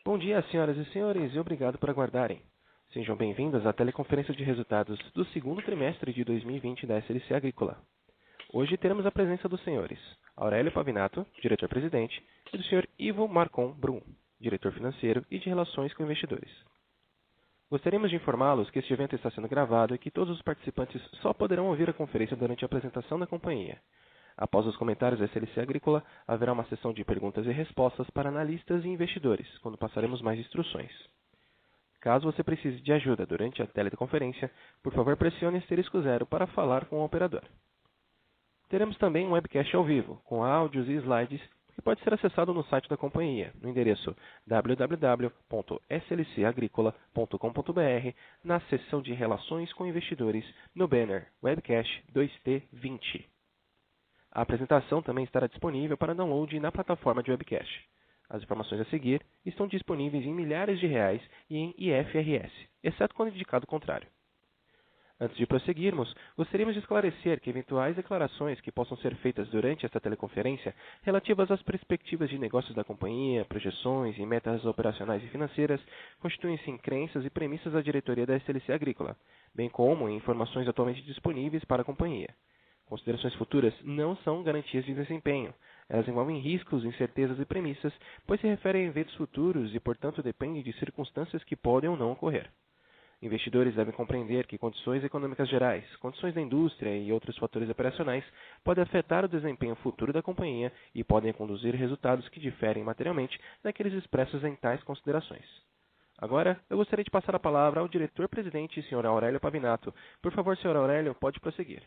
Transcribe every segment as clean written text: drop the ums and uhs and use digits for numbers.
Bom dia, senhoras e senhores, e obrigado por aguardarem. Sejam bem-vindos à teleconferência de resultados do segundo trimestre de 2020 da SLC Agrícola. Hoje teremos a presença dos senhores Aurélio Pavinato, diretor-presidente, e do senhor Ivo Marcon Brum, diretor financeiro e de relações com investidores. Gostaríamos de informá-los que este evento está sendo gravado e que todos os participantes só poderão ouvir a conferência durante a apresentação da companhia. Após os comentários da SLC Agrícola, haverá uma sessão de perguntas e respostas para analistas e investidores, quando passaremos mais instruções. Caso você precise de ajuda durante a teleconferência, por favor pressione asterisco 0 para falar com o operador. Teremos também um webcast ao vivo, com áudios e slides, que pode ser acessado no site da companhia, no endereço www.slcagricola.com.br, na seção de Relações com Investidores, no banner Webcast 2T20. A apresentação também estará disponível para download na plataforma de webcast. As informações a seguir estão disponíveis em milhares de reais e em IFRS, exceto quando indicado o contrário. Antes de prosseguirmos, gostaríamos de esclarecer que eventuais declarações que possam ser feitas durante esta teleconferência relativas às perspectivas de negócios da companhia, projeções e metas operacionais e financeiras constituem-se em crenças e premissas da diretoria da SLC Agrícola, bem como em informações atualmente disponíveis para a companhia. Considerações futuras não são garantias de desempenho. Elas envolvem riscos, incertezas e premissas, pois se referem a eventos futuros e, portanto, dependem de circunstâncias que podem ou não ocorrer. Investidores devem compreender que condições econômicas gerais, condições da indústria e outros fatores operacionais podem afetar o desempenho futuro da companhia e podem conduzir resultados que diferem materialmente daqueles expressos em tais considerações. Agora, eu gostaria de passar a palavra ao diretor-presidente, Sr. Aurélio Pavinato. Por favor, Sr. Aurélio, pode prosseguir.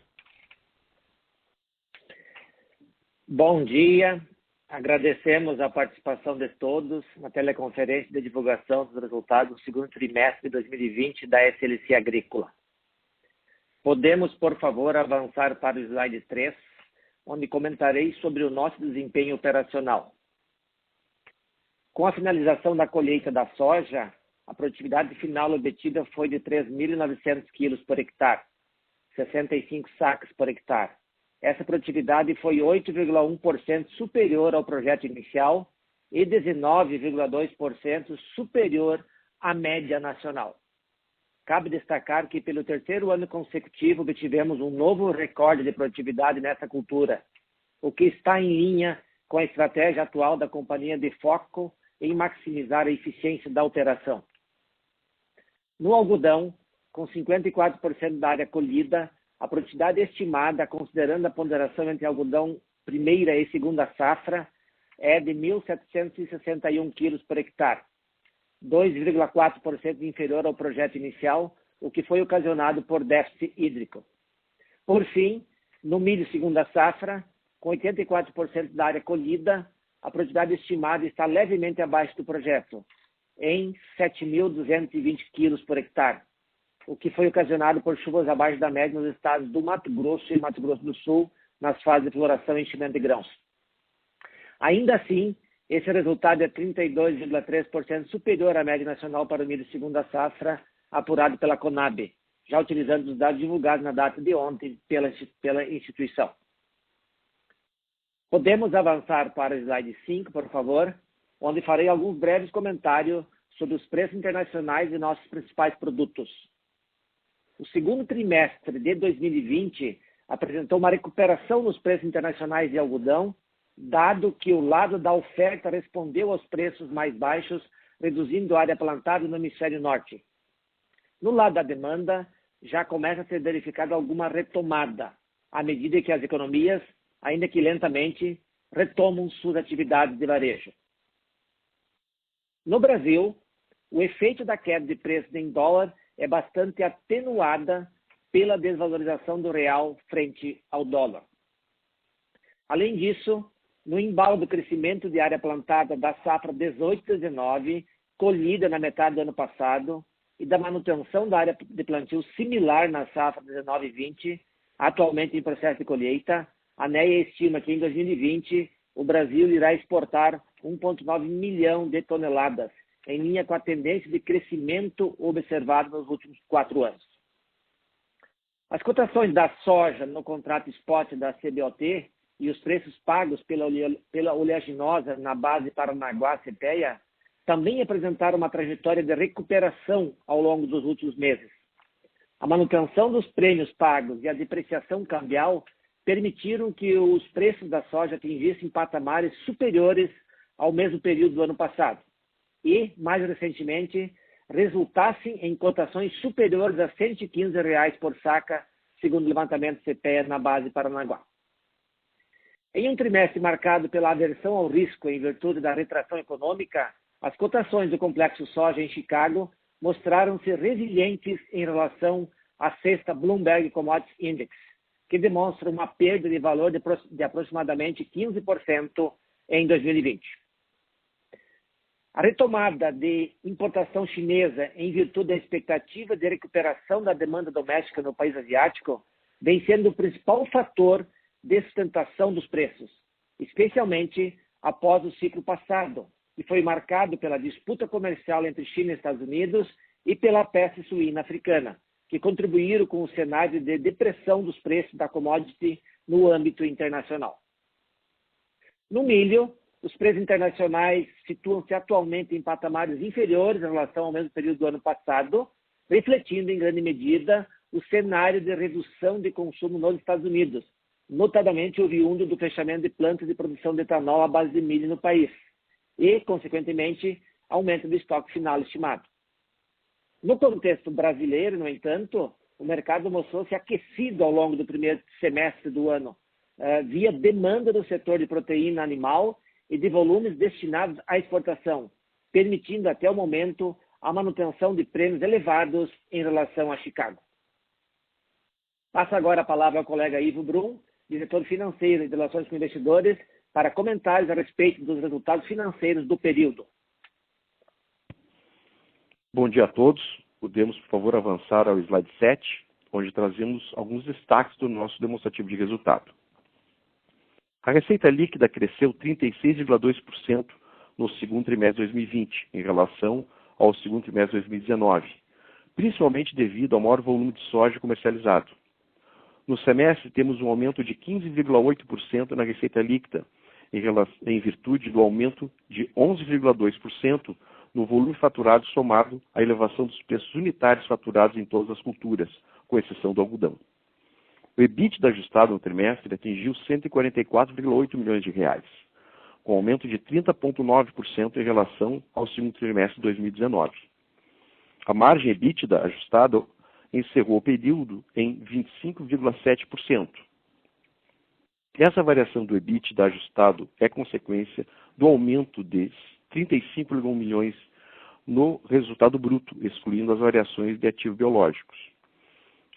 Bom dia, agradecemos a participação de todos na teleconferência de divulgação dos resultados do segundo trimestre de 2020 da SLC Agrícola. Podemos, por favor, avançar para o slide 3, onde comentarei sobre o nosso desempenho operacional. Com a finalização da colheita da soja, a produtividade final obtida foi de 3.900 quilos por hectare, 65 sacas por hectare. Essa produtividade foi 8,1% superior ao projeto inicial e 19,2% superior à média nacional. Cabe destacar que, pelo terceiro ano consecutivo, obtivemos um novo recorde de produtividade nessa cultura, o que está em linha com a estratégia atual da companhia de foco em maximizar a eficiência da operação. No algodão, com 54% da área colhida, a produtividade estimada, considerando a ponderação entre algodão primeira e segunda safra, é de 1.761 quilos por hectare, 2,4% inferior ao projeto inicial, o que foi ocasionado por déficit hídrico. Por fim, no milho segunda safra, com 84% da área colhida, a produtividade estimada está levemente abaixo do projeto, em 7.220 quilos por hectare, o que foi ocasionado por chuvas abaixo da média nos estados do Mato Grosso e Mato Grosso do Sul, nas fases de floração e enchimento de grãos. Ainda assim, esse resultado é 32,3% superior à média nacional para o milho segunda safra, apurado pela Conab, já utilizando os dados divulgados na data de ontem pela instituição. Podemos avançar para o slide 5, por favor, onde farei alguns breves comentários sobre os preços internacionais de nossos principais produtos. O segundo trimestre de 2020 apresentou uma recuperação nos preços internacionais de algodão, dado que o lado da oferta respondeu aos preços mais baixos, reduzindo a área plantada no hemisfério norte. No lado da demanda, já começa a ser verificada alguma retomada, à medida que as economias, ainda que lentamente, retomam suas atividades de varejo. No Brasil, o efeito da queda de preços em dólar é bastante atenuada pela desvalorização do real frente ao dólar. Além disso, no embalo do crescimento de área plantada da safra 18-19, colhida na metade do ano passado, e da manutenção da área de plantio similar na safra 19-20, atualmente em processo de colheita, a NEA estima que em 2020 o Brasil irá exportar 1,9 milhão de toneladas, em linha com a tendência de crescimento observado nos últimos 4 anos. As cotações da soja no contrato spot da CBOT e os preços pagos pela oleaginosa na base Paranaguá-CPEA também apresentaram uma trajetória de recuperação ao longo dos últimos meses. A manutenção dos prêmios pagos e a depreciação cambial permitiram que os preços da soja atingissem patamares superiores ao mesmo período do ano passado e, mais recentemente, resultassem em cotações superiores a R$ 115 por saca, segundo o levantamento CPEA na base Paranaguá. Em um trimestre marcado pela aversão ao risco em virtude da retração econômica, as cotações do complexo soja em Chicago mostraram-se resilientes em relação à cesta Bloomberg Commodities Index, que demonstra uma perda de valor de aproximadamente 15% em 2020. A retomada de importação chinesa em virtude da expectativa de recuperação da demanda doméstica no país asiático vem sendo o principal fator de sustentação dos preços, especialmente após o ciclo passado, que foi marcado pela disputa comercial entre China e Estados Unidos e pela peste suína africana, que contribuíram com o cenário de depressão dos preços da commodity no âmbito internacional. No milho, os preços internacionais situam-se atualmente em patamares inferiores em relação ao mesmo período do ano passado, refletindo em grande medida o cenário de redução de consumo nos Estados Unidos, notadamente oriundo do fechamento de plantas de produção de etanol à base de milho no país e, consequentemente, aumento do estoque final estimado. No contexto brasileiro, no entanto, o mercado mostrou-se aquecido ao longo do primeiro semestre do ano, via demanda do setor de proteína animal e de volumes destinados à exportação, permitindo até o momento a manutenção de prêmios elevados em relação a Chicago. Passo agora a palavra ao colega Ivo Brum, diretor financeiro e de Relações com Investidores, para comentários a respeito dos resultados financeiros do período. Bom dia a todos. Podemos, por favor, avançar ao slide 7, onde trazemos alguns destaques do nosso demonstrativo de resultado. A receita líquida cresceu 36,2% no segundo trimestre de 2020, em relação ao segundo trimestre de 2019, principalmente devido ao maior volume de soja comercializado. No semestre, temos um aumento de 15,8% na receita líquida, em virtude do aumento de 11,2% no volume faturado somado à elevação dos preços unitários faturados em todas as culturas, com exceção do algodão. O EBITDA ajustado no trimestre atingiu 144,8 milhões de reais, com aumento de 30,9% em relação ao segundo trimestre de 2019. A margem EBITDA ajustada encerrou o período em 25,7%. Essa variação do EBITDA ajustado é consequência do aumento de 35,1 milhões no resultado bruto, excluindo as variações de ativos biológicos.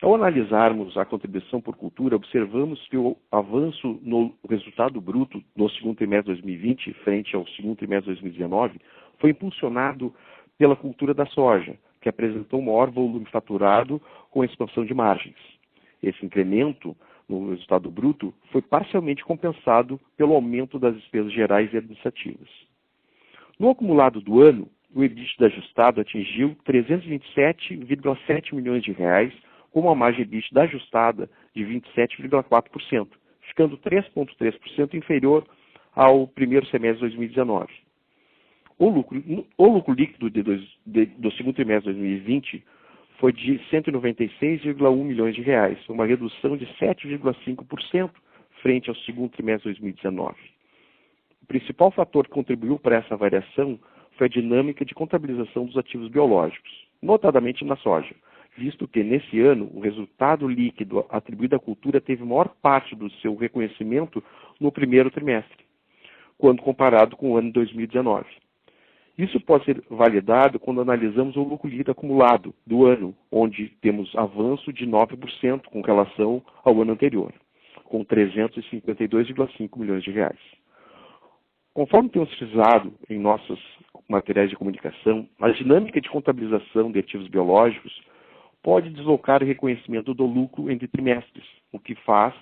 Ao analisarmos a contribuição por cultura, observamos que o avanço no resultado bruto no segundo trimestre de 2020, frente ao segundo trimestre de 2019, foi impulsionado pela cultura da soja, que apresentou um maior volume faturado com expansão de margens. Esse incremento no resultado bruto foi parcialmente compensado pelo aumento das despesas gerais e administrativas. No acumulado do ano, o EBITDA ajustado atingiu 327,7 milhões de reais, com uma margem EBITDA ajustada de 27,4%, ficando 3,3% inferior ao primeiro semestre de 2019. O lucro líquido do segundo trimestre de 2020 foi de 196,1 milhões de reais, uma redução de 7,5% frente ao segundo trimestre de 2019. O principal fator que contribuiu para essa variação foi a dinâmica de contabilização dos ativos biológicos, notadamente na soja, visto que, nesse ano, o resultado líquido atribuído à cultura teve maior parte do seu reconhecimento no primeiro trimestre, quando comparado com o ano de 2019. Isso pode ser validado quando analisamos o lucro líquido acumulado do ano, onde temos avanço de 9% com relação ao ano anterior, com 352,5 milhões de reais. Conforme temos frisado em nossos materiais de comunicação, a dinâmica de contabilização de ativos biológicos pode deslocar o reconhecimento do lucro entre trimestres, o que faz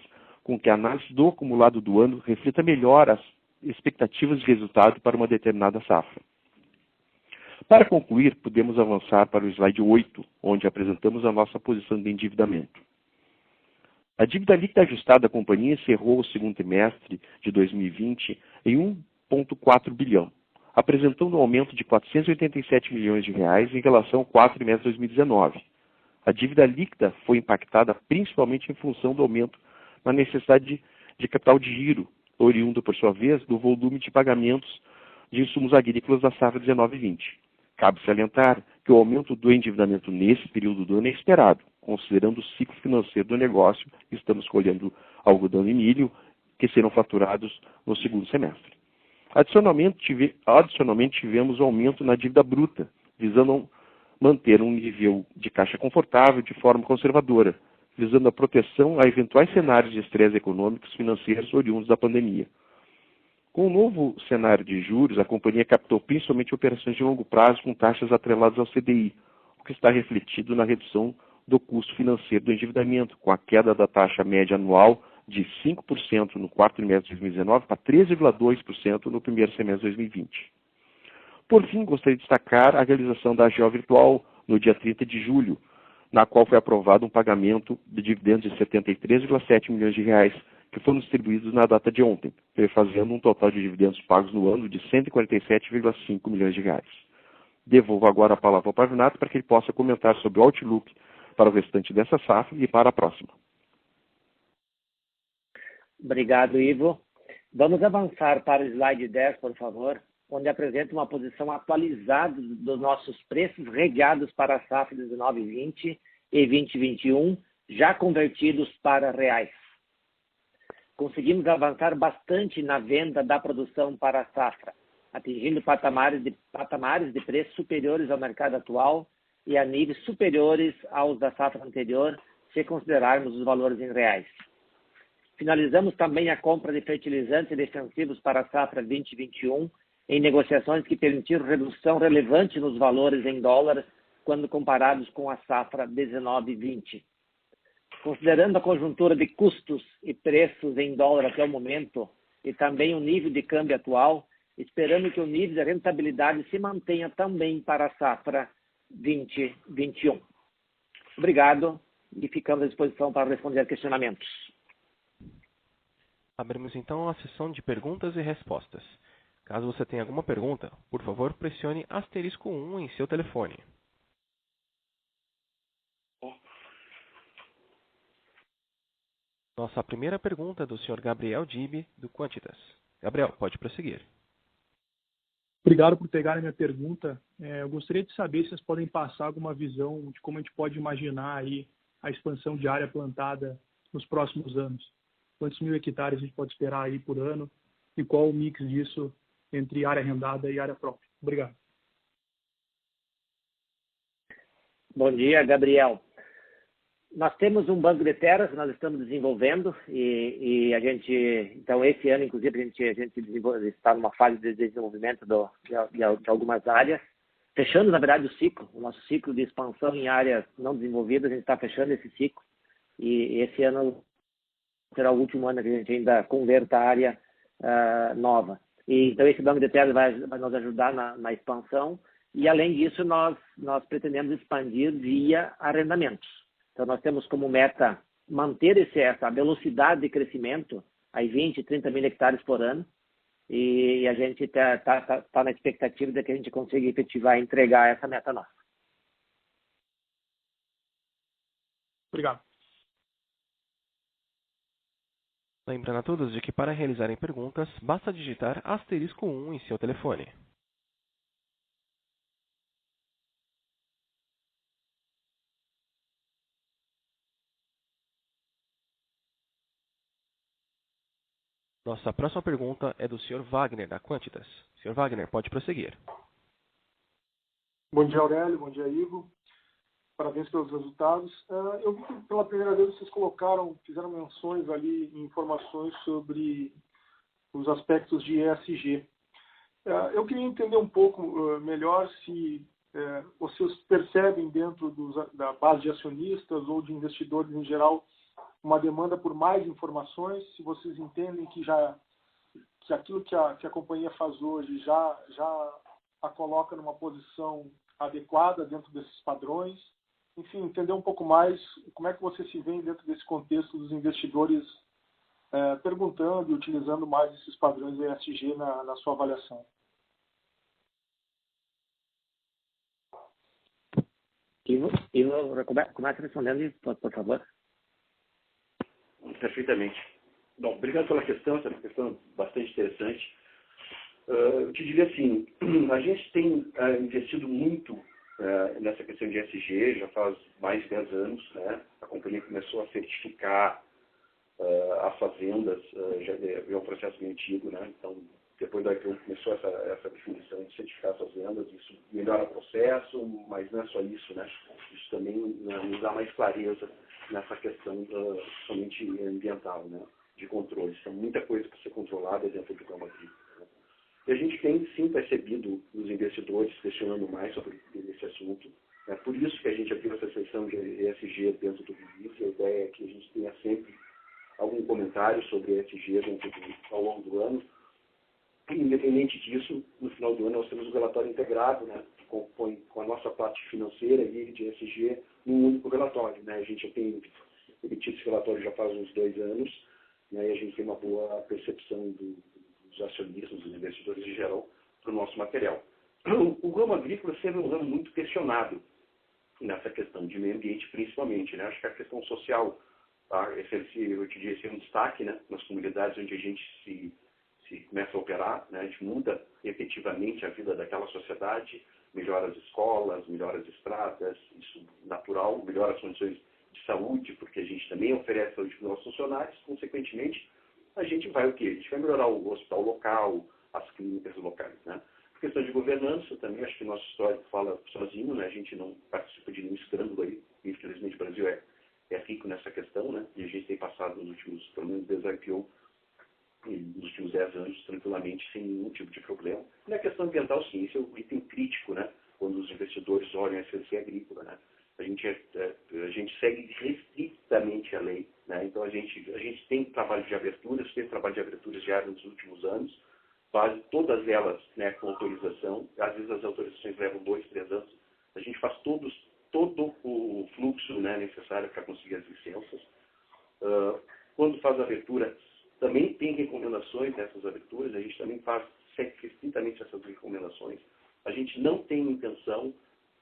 com que a análise do acumulado do ano reflita melhor as expectativas de resultado para uma determinada safra. Para concluir, podemos avançar para o slide 8, onde apresentamos a nossa posição de endividamento. A dívida líquida ajustada da companhia encerrou o segundo trimestre de 2020 em 1,4 bilhão, apresentando um aumento de R$ 487 milhões em relação ao quarto trimestre de 2019. A dívida líquida foi impactada principalmente em função do aumento na necessidade de capital de giro, oriundo, por sua vez, do volume de pagamentos de insumos agrícolas da safra 19/20. Cabe salientar que o aumento do endividamento nesse período do ano é esperado, considerando o ciclo financeiro do negócio. Estamos colhendo algodão e milho, que serão faturados no segundo semestre. Adicionalmente, tivemos um aumento na dívida bruta, visando manter um nível de caixa confortável de forma conservadora, visando a proteção a eventuais cenários de estresse econômicos e financeiros oriundos da pandemia. Com o novo cenário de juros, a companhia captou principalmente operações de longo prazo com taxas atreladas ao CDI, o que está refletido na redução do custo financeiro do endividamento, com a queda da taxa média anual de 5% no quarto trimestre de 2019 para 13,2% no primeiro semestre de 2020. Por fim, gostaria de destacar a realização da AGO Virtual no dia 30 de julho, na qual foi aprovado um pagamento de dividendos de R$ 73,7 milhões, que foram distribuídos na data de ontem, fazendo um total de dividendos pagos no ano de R$ 147,5 milhões. Devolvo agora a palavra ao Pavinato para que ele possa comentar sobre o outlook para o restante dessa safra e para a próxima. Obrigado, Ivo. Vamos avançar para o slide 10, por favor, onde apresenta uma posição atualizada dos nossos preços regados para a safra 19/20 e 2021, já convertidos para reais. Conseguimos avançar bastante na venda da produção para a safra, atingindo patamares de preços superiores ao mercado atual e a níveis superiores aos da safra anterior, se considerarmos os valores em reais. Finalizamos também a compra de fertilizantes e defensivos para a safra 2021, em negociações que permitiram redução relevante nos valores em dólar quando comparados com a safra 19/20. Considerando a conjuntura de custos e preços em dólar até o momento e também o nível de câmbio atual, esperando que o nível de rentabilidade se mantenha também para a safra 2021. Obrigado e ficamos à disposição para responder questionamentos. Abrimos então a sessão de perguntas e respostas. Caso você tenha alguma pergunta, por favor, pressione *1 em seu telefone. Nossa primeira pergunta é do Sr. Gabriel Dibe, do Quantitas. Gabriel, pode prosseguir. Obrigado por pegarem minha pergunta. Eu gostaria de saber se vocês podem passar alguma visão de como a gente pode imaginar aí a expansão de área plantada nos próximos anos. Quantos mil hectares a gente pode esperar aí por ano e qual o mix disso entre área arrendada e área própria? Obrigado. Bom dia, Gabriel. Nós temos um banco de terras que nós estamos desenvolvendo e a gente, então esse ano inclusive a gente está numa fase de desenvolvimento de algumas áreas, fechando na verdade o nosso ciclo de expansão em áreas não desenvolvidas, a gente está fechando esse ciclo e esse ano será o último ano que a gente ainda converta a área nova. E, então esse banco de terras vai nos ajudar na expansão e além disso nós pretendemos expandir via arrendamentos. Então, nós temos como meta manter essa velocidade de crescimento aí 20, 30 mil hectares por ano e a gente está na expectativa de que a gente consiga efetivar e entregar essa meta nossa. Obrigado. Lembrando a todos de que para realizarem perguntas, basta digitar *1 em seu telefone. Nossa próxima pergunta é do Sr. Wagner, da Quantitas. Sr. Wagner, pode prosseguir. Bom dia, Aurélio. Bom dia, Ivo. Parabéns pelos resultados. Eu vi que pela primeira vez vocês fizeram menções ali, informações sobre os aspectos de ESG. Eu queria entender um pouco melhor se vocês percebem dentro da base de acionistas ou de investidores em geral uma demanda por mais informações, se vocês entendem que aquilo que a companhia faz hoje já a coloca numa posição adequada dentro desses padrões. Enfim, entender um pouco mais como é que você se vê dentro desse contexto dos investidores perguntando e utilizando mais esses padrões ESG na sua avaliação. Ivo, começa respondendo, por favor. Perfeitamente. Bom, obrigado pela questão, essa é uma questão bastante interessante. Eu te diria assim, a gente tem investido muito nessa questão de ESG, já faz mais de 10 anos, né? A companhia começou a certificar as fazendas, já é um processo bem antigo, né? Então, depois da IPO começou essa definição de certificar as fazendas, isso melhora o processo, mas não é só isso, né? Isso também nos dá mais clareza nessa questão somente ambiental, né? De controle. Então, muita coisa para ser controlada dentro do Gama Agrícola, né? E a gente tem, sim, percebido os investidores questionando mais sobre esse assunto. É por isso que a gente abriu essa seção de ESG dentro do Release. A ideia é que a gente tenha sempre algum comentário sobre ESG ao longo do ano. E, independente disso, no final do ano nós temos um relatório integrado, né, que compõe com a nossa parte financeira e de ESG num único relatório, né? A gente já tem emitido esse relatório já faz uns 2 anos, né, e a gente tem uma boa percepção dos acionistas, dos investidores em geral, para o nosso material. O ramo agrícola sempre é um ramo muito questionado nessa questão de meio ambiente, principalmente, né? Acho que a questão social, tá? Eu te disse, é um destaque, né, nas comunidades onde a gente se começa a operar, né? A gente muda efetivamente a vida daquela sociedade, melhora as escolas, melhora as estradas, isso natural, melhora as condições de saúde, porque a gente também oferece saúde para os nossos funcionários, consequentemente, a gente vai o quê? A gente vai melhorar o hospital local, as clínicas locais, né? Por questão de governança, também acho que nosso histórico fala sozinho, né? A gente não participa de nenhum escândalo aí, infelizmente o Brasil é rico nessa questão, né? E a gente tem passado nos últimos, pelo menos desde a IPO, nos últimos 10 anos, tranquilamente, sem nenhum tipo de problema. E na questão ambiental, sim, isso é um item crítico, né? Quando os investidores olham a SLC agrícola, né? A gente segue restritamente a lei, né? Então, a gente tem trabalho de aberturas, fez trabalho de aberturas diárias nos últimos anos, quase todas elas, né, com autorização. Às vezes as autorizações levam 2, 3 anos. A gente faz todo o fluxo, né, necessário para conseguir as licenças. Quando faz a abertura, também tem recomendações dessas aberturas, a gente também faz estritamente essas recomendações. A gente não tem intenção,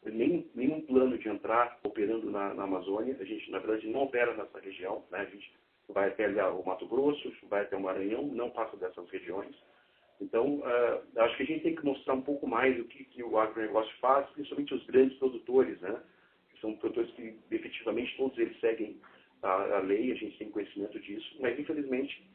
nenhum plano de entrar operando na Amazônia. A gente, na verdade, não opera nessa região, né? A gente vai até o Mato Grosso, vai até o Maranhão, não passa dessas regiões. Então, acho que a gente tem que mostrar um pouco mais o que o agronegócio faz, principalmente os grandes produtores, né? Que são produtores que, efetivamente, todos eles seguem a lei, a gente tem conhecimento disso, mas, infelizmente,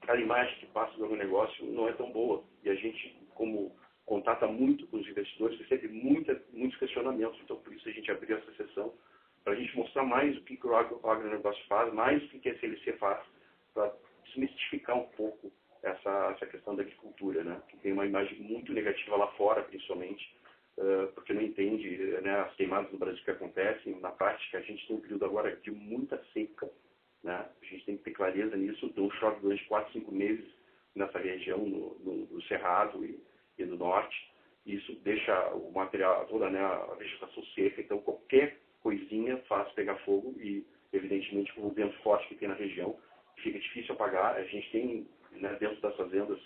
a imagem que passa do agronegócio não é tão boa. E a gente, como contata muito com os investidores, recebe muitos questionamentos. Então, por isso a gente abriu essa sessão, para a gente mostrar mais o que o agronegócio faz, mais o que a SLC faz, para desmistificar um pouco essa questão da agricultura, né? Que tem uma imagem muito negativa lá fora, principalmente, porque não entende, né, as queimadas no Brasil que acontecem. Na prática, a gente tem um período agora de muita seca, né? A gente tem que ter clareza nisso. Então, chove durante 4, 5 meses nessa região, no Cerrado e no Norte. Isso deixa o material, toda, né, a vegetação seca. Então, qualquer coisinha faz pegar fogo e, evidentemente, com o vento forte que tem na região, fica difícil apagar. A gente tem, né, dentro das fazendas,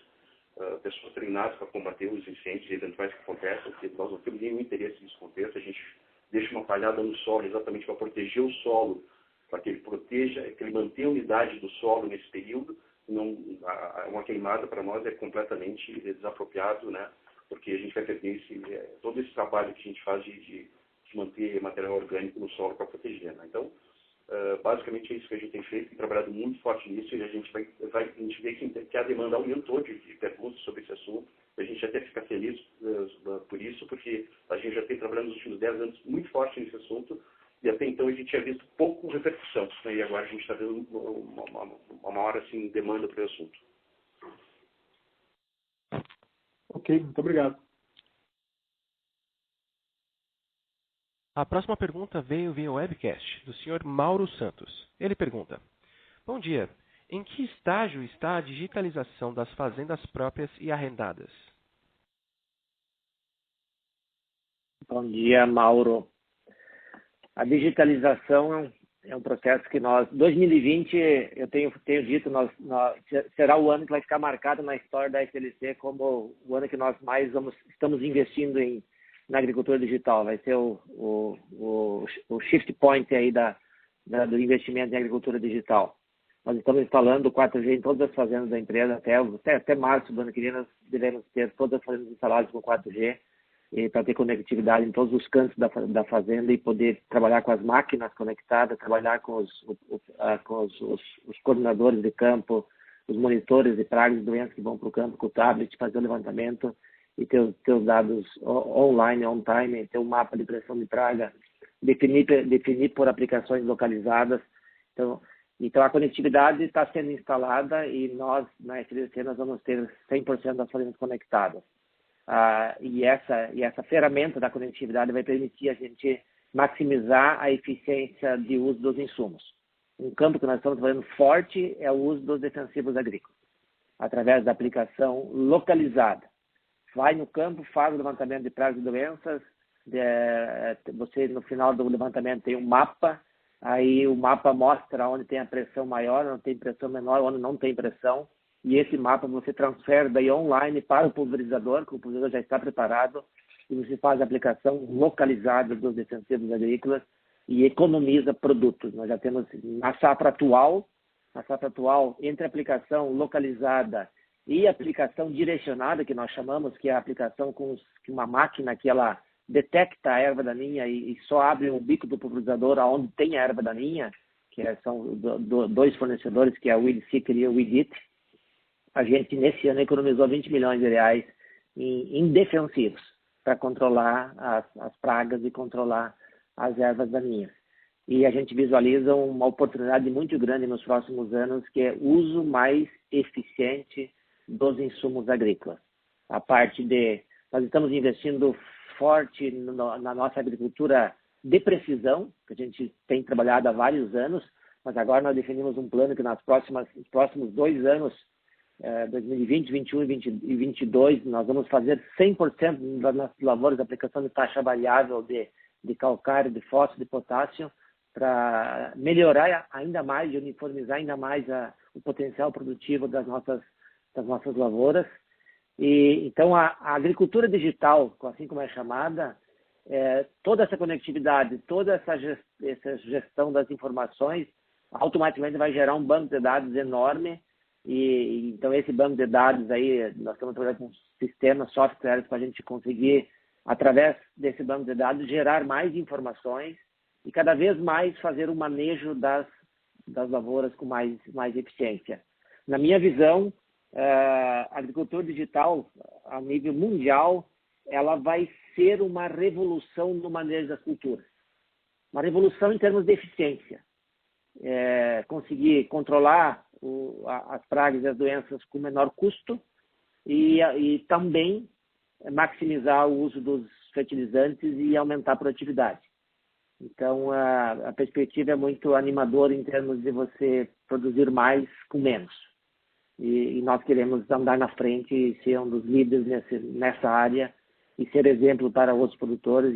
pessoas treinadas para combater os incêndios eventuais que acontecem, porque nós não temos nenhum interesse que isso aconteça. A gente deixa uma palhada no solo exatamente para proteger o solo, para que ele proteja, que ele mantenha a umidade do solo nesse período. Uma queimada para nós é completamente desapropriado, né? Porque a gente vai perder todo esse trabalho que a gente faz de manter material orgânico no solo para proteger, né? Então, basicamente é isso que a gente tem feito, tem trabalhado muito forte nisso, e a gente vê que a demanda aumentou de perguntas sobre esse assunto. A gente até fica feliz por isso, porque a gente já tem trabalhado nos últimos 10 anos muito forte nesse assunto, e até então a gente tinha visto pouco repercussão, né? E agora a gente está vendo uma maior assim, demanda para o assunto. Ok, muito obrigado. A próxima pergunta veio via webcast, do Sr. Mauro Santos. Ele pergunta: Bom dia, em que estágio está a digitalização das fazendas próprias e arrendadas? Bom dia, Mauro. A digitalização é um processo que 2020, eu tenho dito, será o ano que vai ficar marcado na história da SLC como o ano que nós mais estamos investindo em na agricultura digital. Vai ser o shift point aí do investimento em agricultura digital. Nós estamos instalando o 4G em todas as fazendas da empresa, até março do ano que vem nós devemos ter todas as fazendas instaladas com 4G, para ter conectividade em todos os cantos da fazenda e poder trabalhar com as máquinas conectadas, trabalhar com os coordenadores de campo, os monitores de pragas e doenças que vão para o campo, com o tablet, fazer o levantamento e ter os dados online, on time, ter um mapa de pressão de praga, definir por aplicações localizadas. Então a conectividade está sendo instalada e nós, na SDC, nós vamos ter 100% das fazendas conectadas. E essa ferramenta da conectividade vai permitir a gente maximizar a eficiência de uso dos insumos. Um campo que nós estamos trabalhando forte é o uso dos defensivos agrícolas, através da aplicação localizada. Vai no campo, faz o levantamento de pragas e doenças, você no final do levantamento tem um mapa, aí o mapa mostra onde tem a pressão maior, onde tem pressão menor, onde não tem pressão, e esse mapa você transfere daí online para o pulverizador, que o pulverizador já está preparado, e você faz a aplicação localizada dos defensivos agrícolas e economiza produtos. Nós já temos na safra atual, entre a aplicação localizada e a aplicação direcionada, que nós chamamos, que é a aplicação com uma máquina que ela detecta a erva daninha e só abre o bico do pulverizador aonde tem a erva daninha, que são dois fornecedores, que é o Weed Seeker e o Weed It. A gente, nesse ano, economizou 20 milhões de reais em defensivos para controlar as pragas e controlar as ervas daninhas. E a gente visualiza uma oportunidade muito grande nos próximos anos, que é o uso mais eficiente dos insumos agrícolas. A parte nós estamos investindo forte na nossa agricultura de precisão, que a gente tem trabalhado há vários anos, mas agora nós definimos um plano que nos próximos 2 anos, 2020, 2021 e 2022, nós vamos fazer 100% das nossas lavouras de aplicação de taxa variável de calcário, de fósforo, de potássio, para melhorar ainda mais e uniformizar ainda mais o potencial produtivo das nossas lavouras. E então a agricultura digital, assim como é chamada, toda essa conectividade, toda essa gestão das informações, automaticamente vai gerar um banco de dados enorme. E então esse banco de dados aí, nós estamos trabalhando com sistemas, softwares, para a gente conseguir, através desse banco de dados, gerar mais informações e cada vez mais fazer o manejo das lavouras com mais eficiência. Na minha visão, a agricultura digital, a nível mundial, ela vai ser uma revolução no manejo das culturas. Uma revolução em termos de eficiência. Conseguir controlar as pragas e as doenças com menor custo e também maximizar o uso dos fertilizantes e aumentar a produtividade. Então, a perspectiva é muito animadora em termos de você produzir mais com menos. E nós queremos andar na frente e ser um dos líderes nessa área e ser exemplo para outros produtores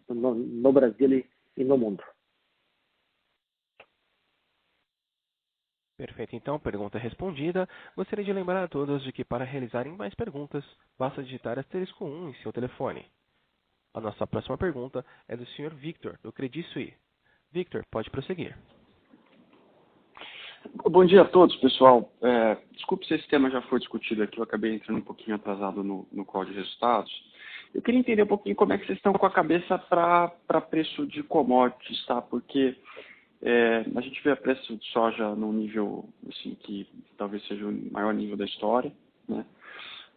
no Brasil e no mundo. Perfeito, então, pergunta respondida. Gostaria de lembrar a todos de que para realizarem mais perguntas, basta digitar *1 em seu telefone. A nossa próxima pergunta é do Sr. Victor, do Credit Suisse. Victor, pode prosseguir. Bom dia a todos, pessoal. Desculpe se esse tema já foi discutido aqui, eu acabei entrando um pouquinho atrasado no call de resultados. Eu queria entender um pouquinho como é que vocês estão com a cabeça para preço de commodities, tá? Porque a gente vê o preço de soja num nível assim, que talvez seja o maior nível da história, né?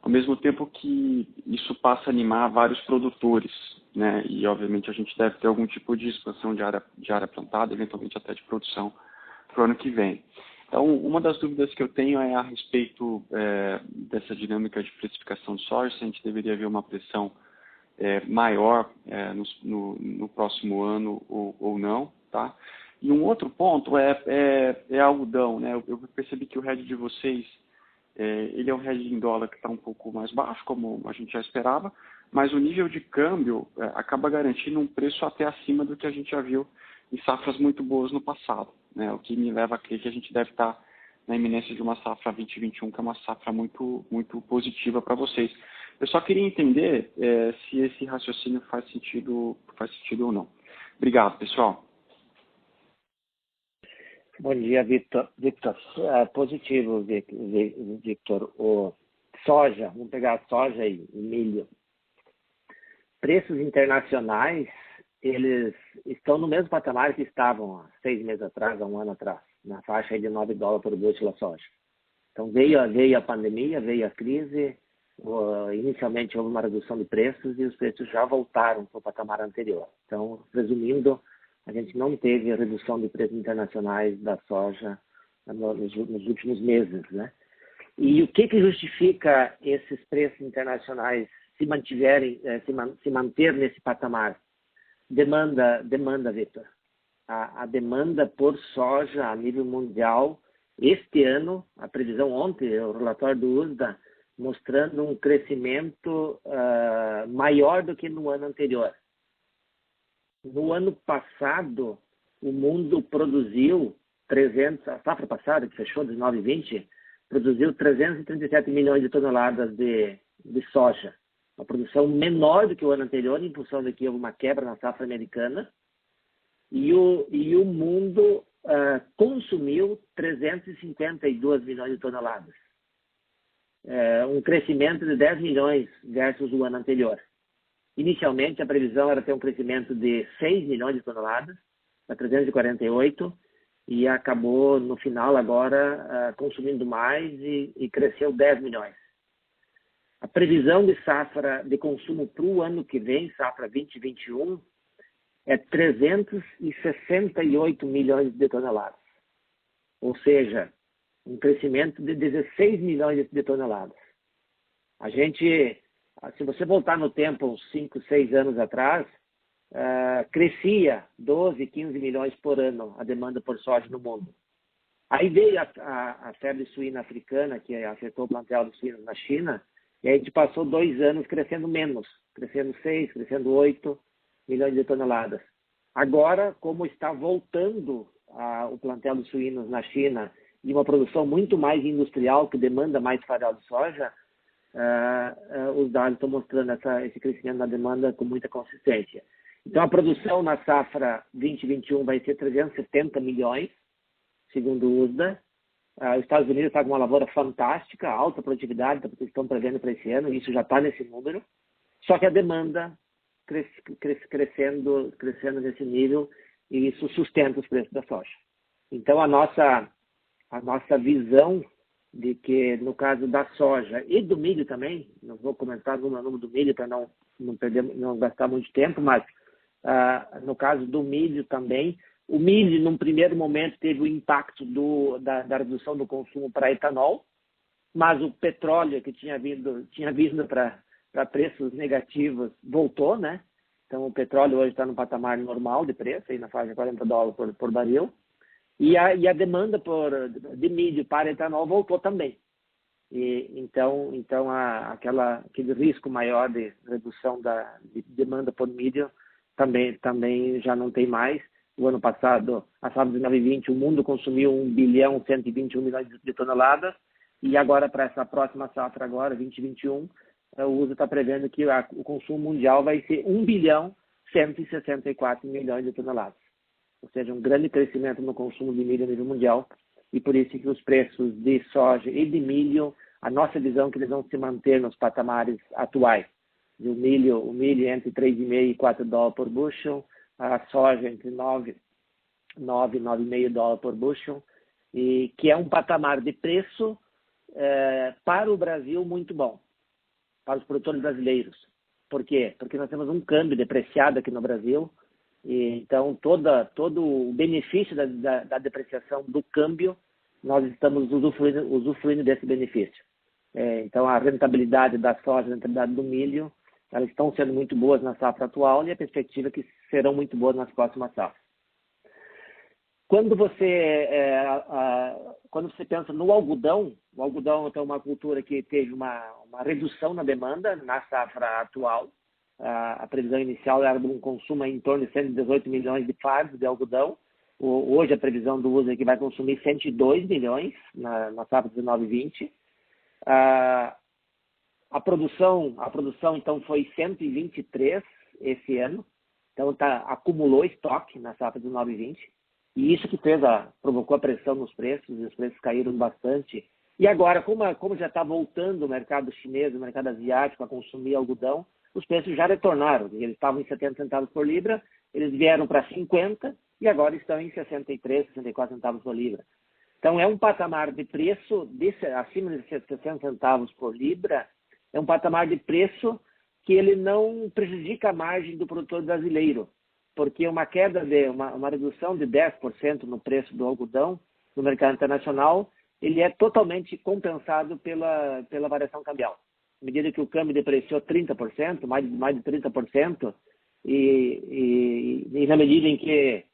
Ao mesmo tempo que isso passa a animar vários produtores, né? E obviamente a gente deve ter algum tipo de expansão de área plantada, eventualmente até de produção para o ano que vem. Então, uma das dúvidas que eu tenho é a respeito dessa dinâmica de precificação de soja, se a gente deveria haver uma pressão maior no próximo ano ou não, tá? E um outro ponto é algodão, né? Eu percebi que o hedge de vocês, ele é um hedge em dólar que está um pouco mais baixo, como a gente já esperava, mas o nível de câmbio acaba garantindo um preço até acima do que a gente já viu em safras muito boas no passado, né? O que me leva a crer que a gente deve estar na iminência de uma safra 2021, que é uma safra muito, muito positiva para vocês. Eu só queria entender se esse raciocínio faz sentido ou não. Obrigado, pessoal. Bom dia, Victor. Positivo, Victor. O soja, vamos pegar soja e milho. Preços internacionais, eles estão no mesmo patamar que estavam há 6 meses atrás, há um ano atrás, na faixa de $9 por bushel a soja. Então veio a pandemia, veio a crise, inicialmente houve uma redução de preços e os preços já voltaram para o patamar anterior. Então, resumindo, a gente não teve redução de preços internacionais da soja nos últimos meses, né? E o que justifica esses preços internacionais se manter nesse patamar? Demanda, Victor. A demanda por soja a nível mundial, este ano, a previsão ontem, o relatório do USDA, mostrando um crescimento maior do que no ano anterior. No ano passado, o mundo produziu a safra passada, que fechou 19 e 20, produziu 337 milhões de toneladas de soja. Uma produção menor do que o ano anterior, em função de que houve uma quebra na safra americana. E o mundo consumiu 352 milhões de toneladas. Um crescimento de 10 milhões versus o ano anterior. Inicialmente, a previsão era ter um crescimento de 6 milhões de toneladas, para 348, e acabou, no final, agora, consumindo mais e cresceu 10 milhões. A previsão de safra de consumo para o ano que vem, safra 2021, é 368 milhões de toneladas. Ou seja, um crescimento de 16 milhões de toneladas. A gente, se você voltar no tempo, uns 5, 6 anos atrás, crescia 12, 15 milhões por ano a demanda por soja no mundo. Aí veio a febre suína africana, que afetou o plantel de suínos na China, e aí a gente passou 2 anos crescendo menos, crescendo 6, crescendo 8 milhões de toneladas. Agora, como está voltando o plantel de suínos na China e uma produção muito mais industrial, que demanda mais farelo de soja, os dados estão mostrando esse crescimento na demanda com muita consistência. Então, a produção na safra 2021 vai ser 370 milhões, segundo o USDA. Os Estados Unidos está com uma lavoura fantástica, alta produtividade, estão prevendo para esse ano, isso já está nesse número. Só que a demanda crescendo nesse nível, e isso sustenta os preços da soja. Então, a nossa visão de que, no caso da soja e do milho também, não vou comentar no número do milho para não gastar muito tempo, mas no caso do milho também, o milho, num primeiro momento, teve o impacto da redução do consumo para etanol, mas o petróleo que tinha vindo para preços negativos voltou, né? Então, o petróleo hoje está no patamar normal de preço, aí na faixa de $40 por barril, e a demanda de milho para etanol voltou também. Então aquele risco maior de redução de demanda por milho também já não tem mais. O ano passado, a safra de 2020, o mundo consumiu 1.121 bilhões de toneladas, e agora, para essa próxima safra, agora, 2021, o USDA está prevendo que o consumo mundial vai ser 1.164 bilhões de toneladas. Ou seja, um grande crescimento no consumo de milho a nível mundial, e por isso que os preços de soja e de milho, a nossa visão é que eles vão se manter nos patamares atuais. O milho entre 3,5 e $4 por bushel, a soja entre 9 e $9,5 por bushel, e que é um patamar de preço para o Brasil muito bom, para os produtores brasileiros. Por quê? Porque nós temos um câmbio depreciado aqui no Brasil, e então todo o benefício da depreciação do câmbio, nós estamos usufruindo desse benefício. Então, a rentabilidade da soja, a rentabilidade do milho, elas estão sendo muito boas na safra atual, e a perspectiva é que serão muito boas nas próximas safras. Quando você pensa no algodão, o algodão é uma cultura que teve uma redução na demanda na safra atual. A previsão inicial era de um consumo em torno de 118 milhões de fardos de algodão. Hoje a previsão do USDA é que vai consumir 102 milhões na safra 19 e 20. A produção então foi 123 esse ano, então acumulou estoque na safra 19/20, e isso que provocou a pressão nos preços, e os preços caíram bastante. E agora, como já está voltando o mercado chinês, o mercado asiático a consumir algodão, os preços já retornaram. Eles estavam em 70 centavos por libra, eles vieram para 50 e agora estão em 63, 64 centavos por libra. Então, é um patamar de preço acima de 60 centavos por libra, é um patamar de preço que ele não prejudica a margem do produtor brasileiro, porque uma redução de 10% no preço do algodão no mercado internacional, ele é totalmente compensado pela variação cambial. À medida que o câmbio depreciou 30%, mais de 30%, e na medida em que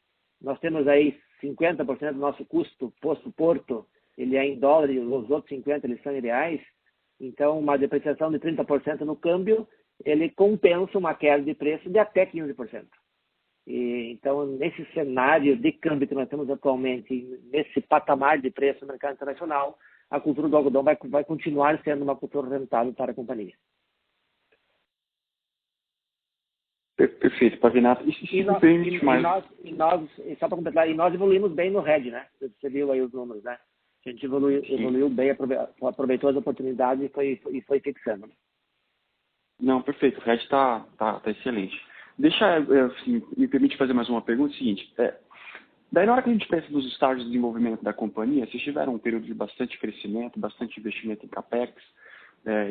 nós temos aí 50% do nosso custo posto porto, ele é em dólar e os outros 50% eles são em reais, então uma depreciação de 30% no câmbio, ele compensa uma queda de preço de até 15%. Então, nesse cenário de câmbio que nós temos atualmente, nesse patamar de preço no mercado internacional, a cultura do algodão vai continuar sendo uma cultura rentável para a companhia. Perfeito, Pavinato. Só para completar, nós evoluímos bem no RED, né? Você viu aí os números, né? A gente evoluiu bem, aproveitou as oportunidades e foi fixando. Não, perfeito. O RED está excelente. Me permite fazer mais uma pergunta, seguinte. Daí, na hora que a gente pensa nos estágios de desenvolvimento da companhia, vocês tiveram um período de bastante crescimento, bastante investimento em CAPEX,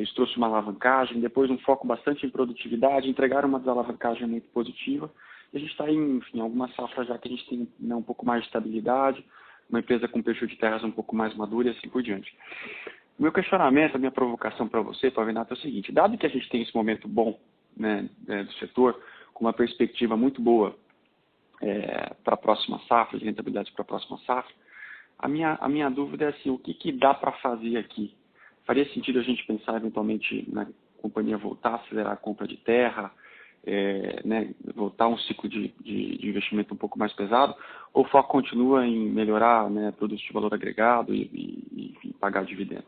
isso trouxe uma alavancagem, depois um foco bastante em produtividade, entregaram uma desalavancagem muito positiva, e a gente está em algumas safras já que a gente tem um pouco mais de estabilidade, uma empresa com perfil de terras um pouco mais madura e assim por diante. O meu questionamento, a minha provocação para você, Pavinato, é o seguinte: dado que a gente tem esse momento bom, né, do setor, com uma perspectiva muito boa para a próxima safra, de rentabilidade para a próxima safra, a minha dúvida é assim, o que dá para fazer aqui? Faria sentido a gente pensar eventualmente na companhia voltar a acelerar a compra de terra, voltar a um ciclo de investimento um pouco mais pesado, ou o foco continua em melhorar, né, produtos de valor agregado e pagar dividendo?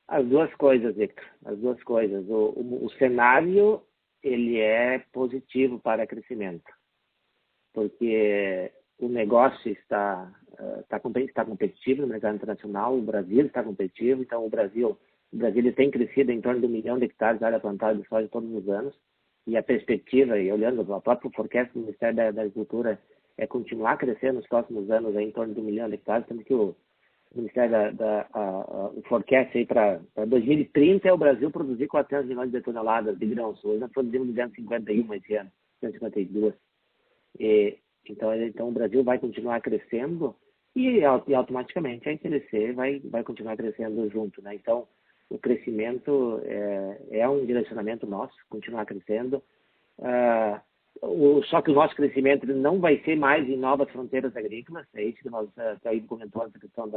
As duas coisas, Victor. As duas coisas. O cenário, ele é positivo para crescimento, porque o negócio está competitivo no mercado internacional, o Brasil está competitivo, então o Brasil ele tem crescido em torno de 1 milhão de hectares de área plantada de soja todos os anos, e a perspectiva, e olhando o próprio forecast do Ministério da Agricultura, é continuar crescendo nos próximos anos em torno de 1 milhão de hectares, sendo que o Ministério o forecast aí para 2030 é o Brasil produzir 400 milhões de toneladas de grãos. Hoje nós produzimos 251 esse ano, 252. Então o Brasil vai continuar crescendo e automaticamente a NTLC vai continuar crescendo junto, né? Então o crescimento é um direcionamento nosso, continuar crescendo. Só que o nosso crescimento não vai ser mais em novas fronteiras agrícolas, é isso que nós aí comentou, essa questão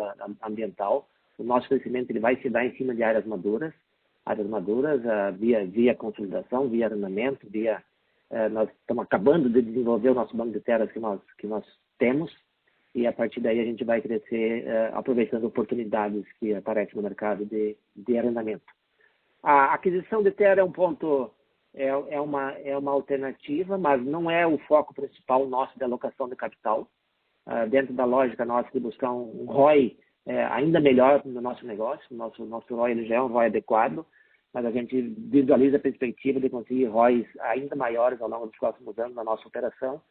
ambiental. O nosso crescimento ele vai se dar em cima de áreas maduras via consolidação, via arrendamento, nós estamos acabando de desenvolver o nosso banco de terras que nós temos, e a partir daí a gente vai crescer aproveitando oportunidades que aparecem no mercado de arrendamento. A aquisição de terra é um ponto, é uma alternativa, mas não é o foco principal nosso de alocação de capital. Dentro da lógica nossa de buscar um ROI ainda melhor no nosso negócio, nosso ROI ele já é um ROI adequado, mas a gente visualiza a perspectiva de conseguir ROIs ainda maiores ao longo dos próximos anos na nossa operação.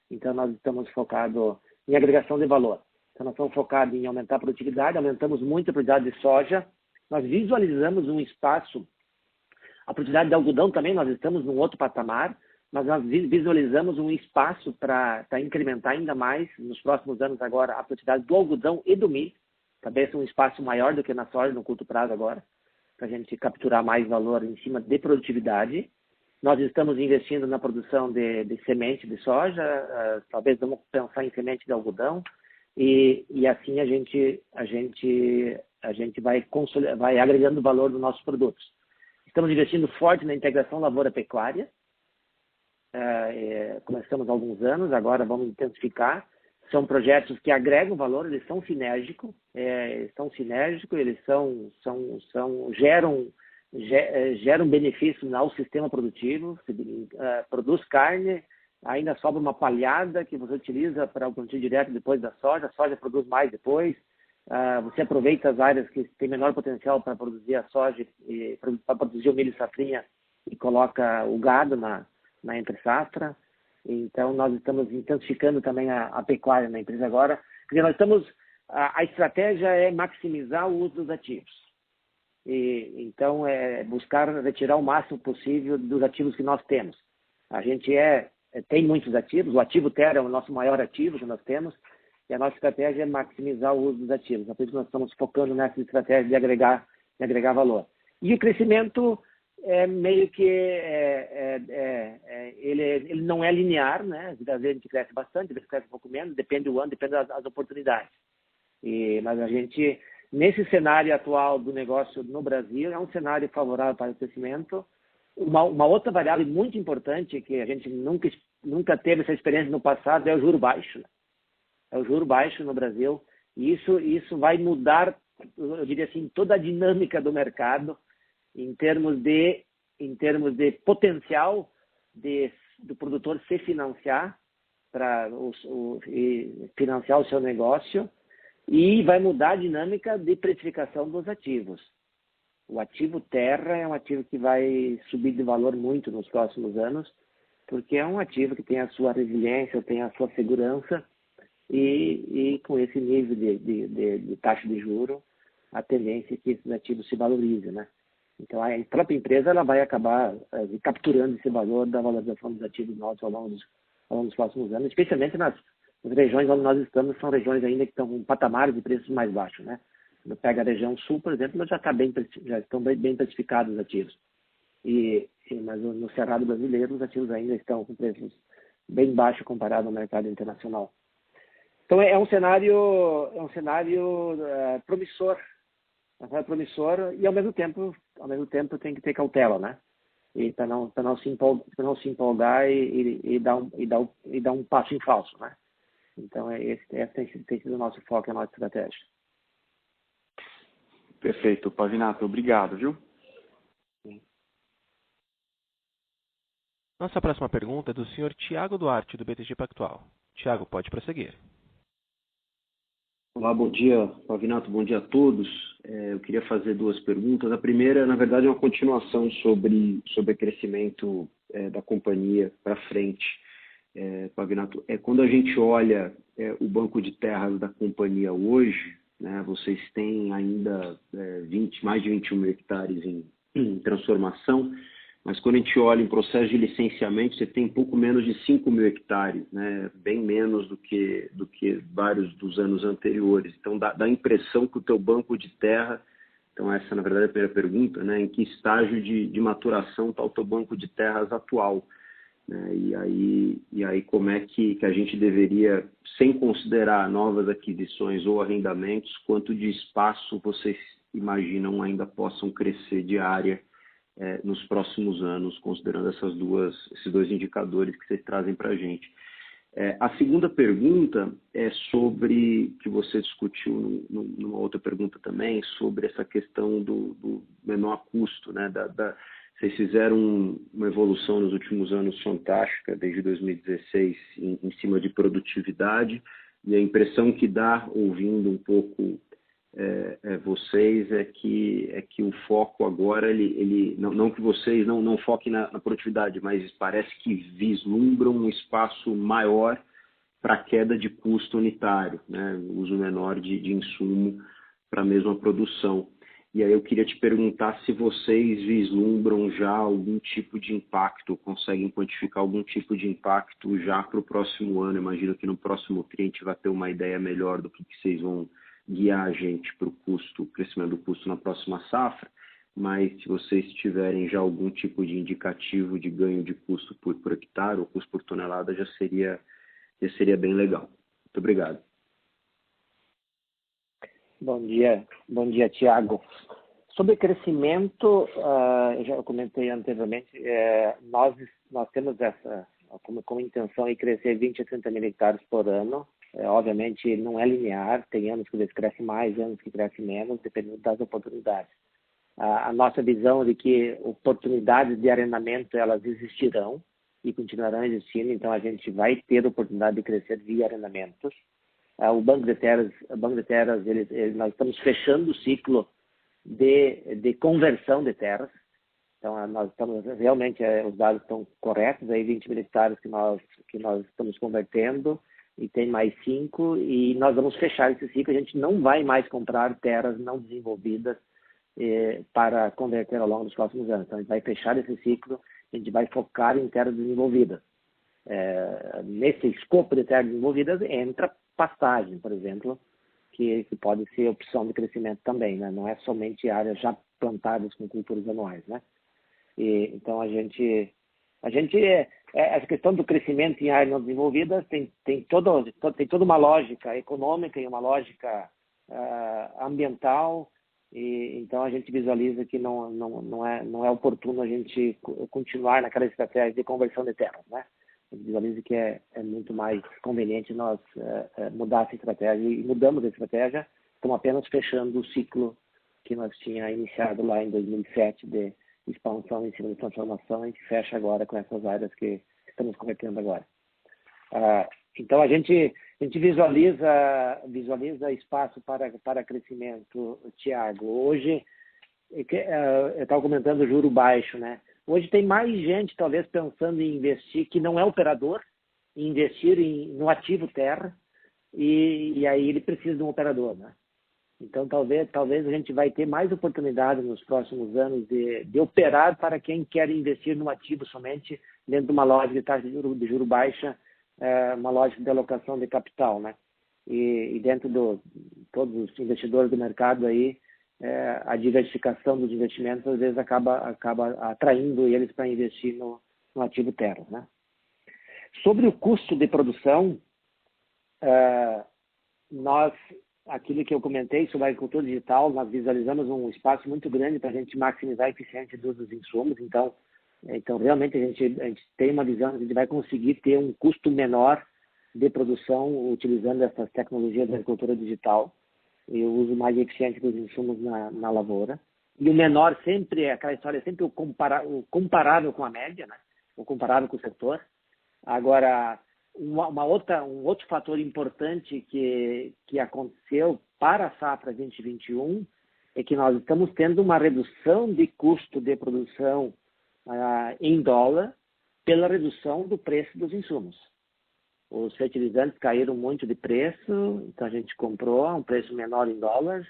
Então, nós estamos focados em agregação de valor. Então, nós estamos focados em aumentar a produtividade, aumentamos muito a produtividade de soja, nós visualizamos um espaço, a produtividade de algodão também, nós estamos num outro patamar, mas nós visualizamos um espaço para incrementar ainda mais, nos próximos anos agora, a produtividade do algodão e do milho, talvez um espaço maior do que na soja no curto prazo agora, para a gente capturar mais valor em cima de produtividade. Nós estamos investindo na produção de semente de soja, talvez vamos pensar em semente de algodão, e assim a gente vai agregando valor nos nossos produtos. Estamos investindo forte na integração lavoura-pecuária, começamos há alguns anos, agora vamos intensificar. São projetos que agregam valor, eles são sinérgicos, são sinérgicos, eles geram benefícios ao sistema produtivo, produz carne, ainda sobra uma palhada que você utiliza para o plantio direto depois da soja, a soja produz mais depois, você aproveita as áreas que têm menor potencial para produzir a soja, para produzir o milho safrinha e coloca o gado na entre-safra. Então, nós estamos intensificando também a pecuária na empresa agora. Quer dizer, a estratégia é maximizar o uso dos ativos. Então, é buscar retirar o máximo possível dos ativos que nós temos. A gente tem muitos ativos, o ativo terra é o nosso maior ativo que nós temos, e a nossa estratégia é maximizar o uso dos ativos. É por isso que nós estamos focando nessa estratégia de agregar valor. E o crescimento meio que ele não é linear, né? Às vezes a gente cresce bastante, às vezes cresce um pouco menos, depende do ano, depende das oportunidades. Mas a gente, nesse cenário atual do negócio no Brasil, é um cenário favorável para o crescimento. Uma outra variável muito importante, que a gente nunca teve essa experiência no passado, é o juro baixo. Né? É o juro baixo no Brasil. E isso vai mudar, eu diria assim, toda a dinâmica do mercado em termos de potencial do produtor se financiar para financiar o seu negócio, e vai mudar a dinâmica de precificação dos ativos. O ativo terra é um ativo que vai subir de valor muito nos próximos anos, porque é um ativo que tem a sua resiliência, tem a sua segurança, e com esse nível de taxa de juro, a tendência é que esses ativos se valorizem, né? Então, a própria empresa ela vai acabar capturando esse valor da valorização dos ativos nossos ao longo dos próximos anos, especialmente nas regiões onde nós estamos, são regiões ainda que estão com patamares de preços mais baixos, né? Quando pega a região sul, por exemplo, já estão bem precificados os ativos. Mas no Cerrado brasileiro, os ativos ainda estão com preços bem baixos comparado ao mercado internacional. Então, é um cenário promissor. É promissor e, ao mesmo tempo tem que ter cautela, né? E para não se empolgar e dar um passo em falso, né? Então, esse tem sido o nosso foco, a nossa estratégia. Perfeito. Pavinato, obrigado, viu? Nossa próxima pergunta é do Sr. Tiago Duarte, do BTG Pactual. Tiago, pode prosseguir. Olá, bom dia, Pavinato, bom dia a todos. Eu queria fazer duas perguntas. A primeira, na verdade, é uma continuação sobre o crescimento da companhia para frente. Pavinato, quando a gente olha o banco de terras da companhia hoje, né, vocês têm ainda mais de 21 mil hectares em transformação, mas quando a gente olha em processo de licenciamento, você tem pouco menos de 5 mil hectares, né? Bem menos do que vários dos anos anteriores. Então, dá a impressão que o teu banco de terra, então essa, na verdade, é a primeira pergunta, né? Em que estágio de maturação está o teu banco de terras atual? Né? E aí como é que a gente deveria, sem considerar novas aquisições ou arrendamentos, quanto de espaço vocês imaginam ainda possam crescer de área nos próximos anos, considerando esses dois indicadores que vocês trazem para a gente. A segunda pergunta é sobre, que você discutiu numa outra pergunta também, sobre essa questão do menor custo, né? Vocês fizeram uma evolução nos últimos anos fantástica, desde 2016, em cima de produtividade, e a impressão que dá, ouvindo um pouco vocês, é que o foco agora, não que vocês não foquem na produtividade, mas parece que vislumbram um espaço maior para queda de custo unitário, né? Uso menor de insumo para a mesma produção. E aí eu queria te perguntar se vocês vislumbram já algum tipo de impacto, conseguem quantificar algum tipo de impacto já para o próximo ano. Imagino que no próximo TRI a gente vai ter uma ideia melhor do que vocês vão guiar a gente para o crescimento do custo na próxima safra, mas se vocês tiverem já algum tipo de indicativo de ganho de custo por hectare ou custo por tonelada, já seria bem legal. Muito obrigado. Bom dia, Tiago. Sobre crescimento, eu já comentei anteriormente, nós nós temos essa como intenção de crescer 20 a 30 mil hectares por ano. Obviamente não é linear, tem anos que cresce mais, anos que cresce menos, dependendo das oportunidades. A nossa visão é de que oportunidades de arrendamento elas existirão e continuarão existindo, então a gente vai ter a oportunidade de crescer via arrendamentos. O Banco de Terras, nós estamos fechando o ciclo de conversão de terras. Então, nós estamos realmente, os dados estão corretos, aí 20 mil hectares que nós estamos convertendo, e tem mais 5, e nós vamos fechar esse ciclo. A gente não vai mais comprar terras não desenvolvidas para converter ao longo dos próximos anos. Então, a gente vai fechar esse ciclo, a gente vai focar em terras desenvolvidas. Nesse escopo de terras desenvolvidas entra pastagem, por exemplo, que pode ser opção de crescimento também, né? Não é somente áreas já plantadas com culturas anuais, né? Então essa questão do crescimento em áreas não desenvolvidas tem toda uma lógica econômica e uma lógica ambiental, e então a gente visualiza que não é oportuno a gente continuar naquela estratégia de conversão de terras, né? A gente visualiza que é muito mais conveniente nós mudar essa estratégia, e mudamos a estratégia, estamos apenas fechando o ciclo que nós tínhamos iniciado lá em 2007 de expansão em cima de transformação. A gente fecha agora com essas áreas que estamos convertendo agora. Então a gente visualiza espaço para crescimento, Tiago. Hoje, eu estava comentando o juro baixo, né? Hoje tem mais gente talvez pensando em investir que não é operador, em investir no ativo terra, e aí ele precisa de um operador, né? Então, talvez a gente vai ter mais oportunidade nos próximos anos de operar para quem quer investir no ativo somente dentro de uma lógica de taxa de juro baixa, uma lógica de alocação de capital, né? E dentro de todos os investidores do mercado aí, a diversificação dos investimentos às vezes acaba atraindo eles para investir no ativo terra, né? Sobre o custo de produção, aquilo que eu comentei sobre a agricultura digital, nós visualizamos um espaço muito grande para a gente maximizar a eficiência dos insumos. Então realmente a gente tem uma visão de que a gente vai conseguir ter um custo menor de produção utilizando essas tecnologias da agricultura digital e o uso mais eficiente dos insumos na lavoura. E o menor sempre, aquela história, sempre o comparável com a média, né? O comparável com o setor. Agora, um outro fator importante que aconteceu para a safra 2021 é que nós estamos tendo uma redução de custo de produção em dólar pela redução do preço dos insumos. Os fertilizantes caíram muito de preço, então a gente comprou a um preço menor em dólares.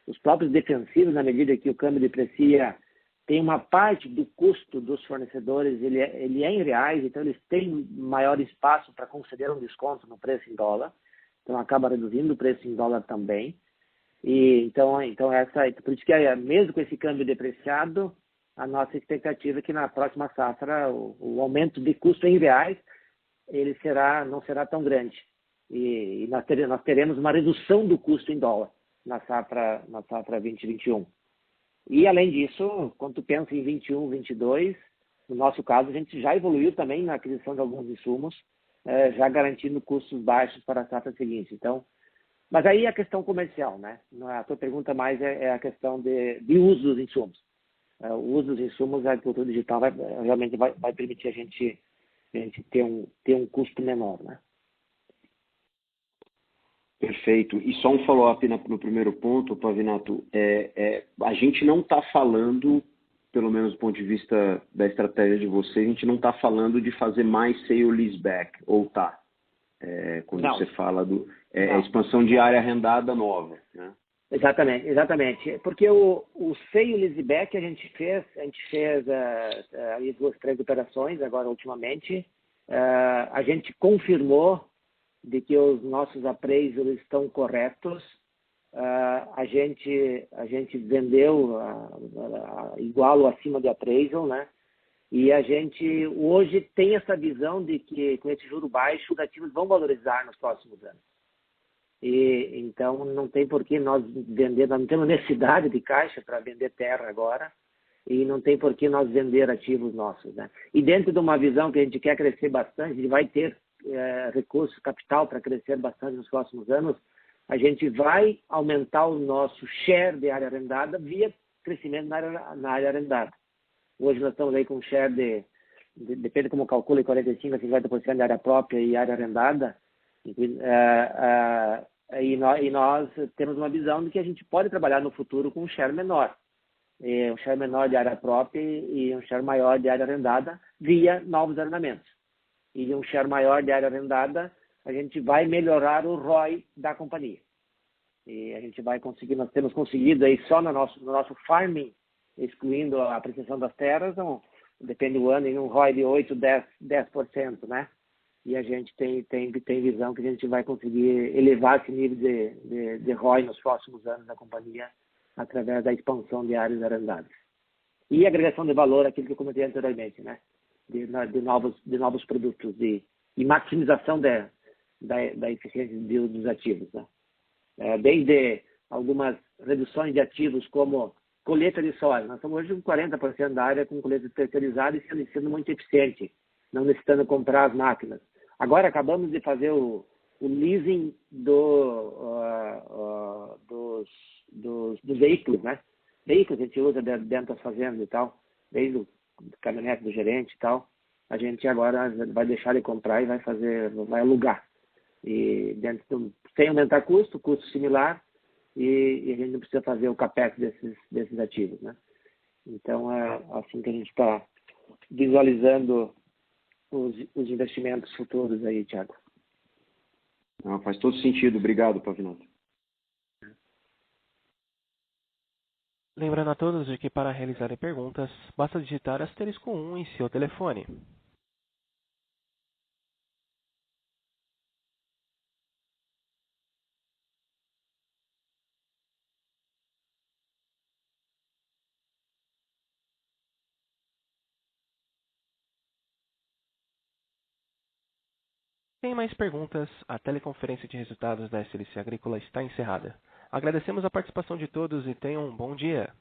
Os próprios defensivos, na medida que o câmbio deprecia, tem uma parte do custo dos fornecedores, ele é em reais, então eles têm maior espaço para conceder um desconto no preço em dólar, então acaba reduzindo o preço em dólar também. E então por isso que mesmo com esse câmbio depreciado, a nossa expectativa é que na próxima safra o aumento de custo em reais ele não será tão grande, e nós teremos uma redução do custo em dólar na safra 2021. E, além disso, quando tu pensa em 21, 22, no nosso caso, a gente já evoluiu também na aquisição de alguns insumos, já garantindo custos baixos para a safra seguinte. Então, mas aí é a questão comercial, né? A tua pergunta mais é a questão de uso dos insumos. O uso dos insumos, a agricultura digital realmente vai permitir a gente ter um custo menor, né? Perfeito. E só um follow-up no primeiro ponto, Pavinato. A gente não está falando, pelo menos do ponto de vista da estratégia de vocês, a gente não está falando de fazer mais sale leaseback, ou tá? Quando não. Você fala a expansão de área arrendada nova, né? Exatamente. Porque o sale leaseback a gente fez aí 2, 3 operações agora ultimamente. A gente confirmou de que os nossos appraisals estão corretos. A gente vendeu igual ou acima do appraisal, né? E a gente hoje tem essa visão de que com esse juro baixo os ativos vão valorizar nos próximos anos. E então não tem por que nós vender, nós não temos necessidade de caixa para vender terra agora. e não tem por que nós vender ativos nossos, né? E dentro de uma visão que a gente quer crescer bastante, a gente vai ter recursos, capital para crescer bastante nos próximos anos, a gente vai aumentar o nosso share de área arrendada via crescimento na área arrendada. Hoje nós estamos aí com um share depende como calcula, 45% a 50% de área própria e área arrendada. E nós temos uma visão de que a gente pode trabalhar no futuro com um share menor. Um share menor de área própria e um share maior de área arrendada via novos arrendamentos. E um share maior de área arrendada, a gente vai melhorar o ROI da companhia. E a gente vai conseguir, nós temos conseguido aí só no nosso farming, excluindo a apreciação das terras, depende do ano, em um ROI de 8%, 10%, né? E a gente tem visão que a gente vai conseguir elevar esse nível de ROI nos próximos anos da companhia através da expansão de áreas arrendadas. E agregação de valor, aquilo que eu comentei anteriormente, né? De novos produtos e maximização da eficiência dos ativos, né? Desde algumas reduções de ativos como colheita de soja. Nós estamos hoje com 40% da área com colheita terceirizada e sendo muito eficiente, não necessitando comprar as máquinas. Agora acabamos de fazer o leasing dos veículos, né? Veículos a gente usa dentro das fazendas e tal, desde o caminhonete do gerente e tal. A gente agora vai deixar de comprar e vai alugar. E sem aumentar custo similar, e a gente não precisa fazer o capex desses ativos, né? Então, é assim que a gente está visualizando os investimentos futuros aí, Thiago. Faz todo sentido. Obrigado, Pavinato. Lembrando a todos de que para realizarem perguntas, basta digitar *1 em seu telefone. Sem mais perguntas, a teleconferência de resultados da SLC Agrícola está encerrada. Agradecemos a participação de todos e tenham um bom dia.